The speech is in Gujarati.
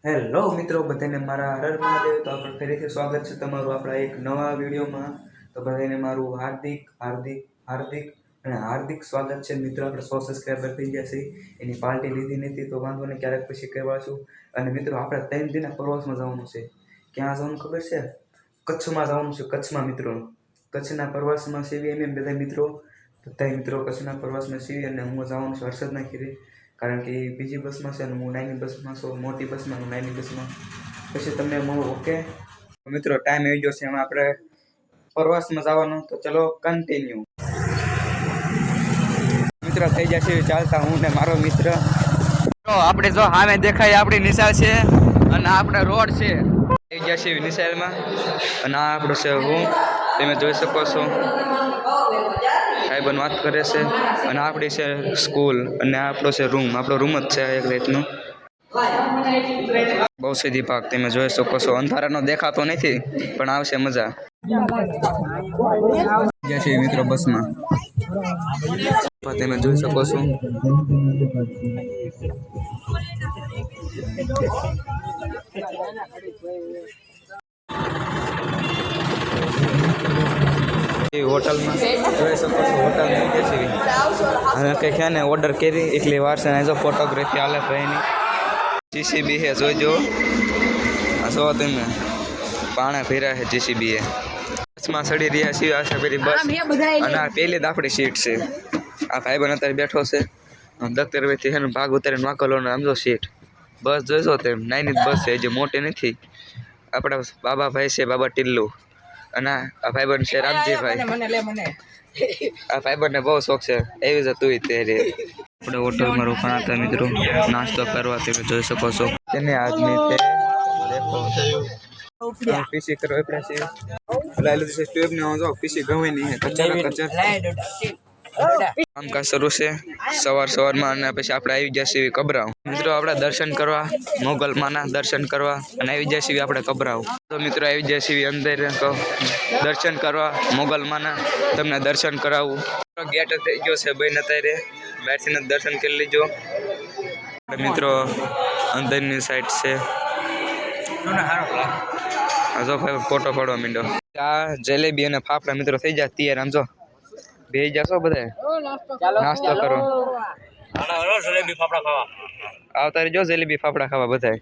હેલો મિત્રો, બધાને મારા હર હર મહાદેવ. તો આપણે ફરીથી સ્વાગત છે તમારું આપણા એક નવા વિડીયોમાં. તો બધાને મારું હાર્દિક હાર્દિક હાર્દિક અને હાર્દિક સ્વાગત છે મિત્રો. આપણે 100 સબસ્ક્રાઈબર થઈ ગયા છે. એની પાર્ટી લીધી નથી તો વાંધો નહીં, ક્યારેક પછી કહેવાશું. અને મિત્રો આપણે 3 દિનના પ્રવાસમાં જવાનું છે. ક્યાં જવાનું ખબર છે? કચ્છમાં જવાનું છે. કચ્છમાં મિત્રો, કચ્છના પ્રવાસમાં સેવી એમ બધા મિત્રો, બધા મિત્રો કચ્છના પ્રવાસમાં સેવી. અને હું જવાનું છું હર્ષદના ઘરે, કારણ કે એ બીજી બસમાં છે અને હું નાની બસમાં છું, મોટી બસમાં, હું નાની બસમાં. પછી તમને મળું. ઓકે મિત્રો, ટાઈમ આવી ગયો છે એમાં આપણે પ્રવાસમાં જવાનું. તો ચલો કન્ટિન્યુ. મિત્રો થઈ જશે ચાલતા હું ને મારો મિત્ર. આપણે જો સામે દેખાય આપણી નિશાળ છે અને આપણે રોડ છે. થઈ જશે નિશાળમાં અને આ આપણો છે રૂમ, તમે જોઈ શકો છો. સાહેબન વાત કરે છે અને આપણી છે સ્કૂલ અને આપણો છે રૂમ. આપણો રૂમ જ છે એક રીતનો. બહુ સીધી ભાગ તમે જોઈ શકો છો. અંધારાનો દેખાતો નથી પણ આવશે મજા. ગયા છે મિત્રો બસમાં, તમે જોઈ શકો છો. હોટલમાં જોઈ શકો છો. હોટલમાં બેસી અને કંઈ છે ને ઓર્ડર કરી એટલી વાર છે ને જો ફોટોગ્રાફી હાલે ભાઈની. જીસીબી હે જોઈજો. આ જો તમે પાણા ભર્યા છે જીસીબી એ. બસમાં ચડી રહ્યા છીએ. આ છે પેલી બસ અને આ પહેલી જ આપણી સીટ છે. આ ભાઈબંધ અત્યારે બેઠો છે. દખ્તરભાઈથી છે ને ભાગ ઉતારીને વાંકલો ને આમ જો સીટ. બસ જોઈશો તેમ નાની જ બસ છે, જે મોટી નથી. આપણા બાબા ભાઈ છે, બાબા ટિલ્લુ. અને આ ભાઈબંધ છે રામજીભાઈ. આ ભાઈબંધને બહુ શોખ છે. એવી જ તું ત્યારે આપણે હોટલમાં રોકાણા હતા મિત્રો, નાસ્તો કરવા. તમે જોઈ શકો છો. તેને આદમી છે પીસી કરો આપણે છે. લાઈલો છે સ્ટેપ ને આવો પીસી ગમે નહીં કચર કચર. કામકાજ શરૂ છે સવારમાં અને પછી આપણે આવી ગયા છીએ કબરાવ. મિત્રો આપણે દર્શન કરવા, મોગલમાના દર્શન કરવા અને આવી ગયા છીએ આપણે કબરાવ. તો મિત્રો આવી ગયા છીએ અંદર દર્શન કરવા મોગલમાના. તમને દર્શન કરાવું. ગેટ થઈ ગયો છે ભાઈ અત્યારે, બહારથી દર્શન કરી લીજો મિત્રો. અંદરની સાઈડ છે. જો ભાઈ ફોટો પાડવા માંડ્યો. આ જલેબી અને ફાફડા મિત્રો થઈ જાય તૈયાર. આમ જો બે જશો બધા નાસ્તો કરો. જલેબી ફાફડા ખાવા આવતા જો. જલેબી ફાફડા ખાવા બધા.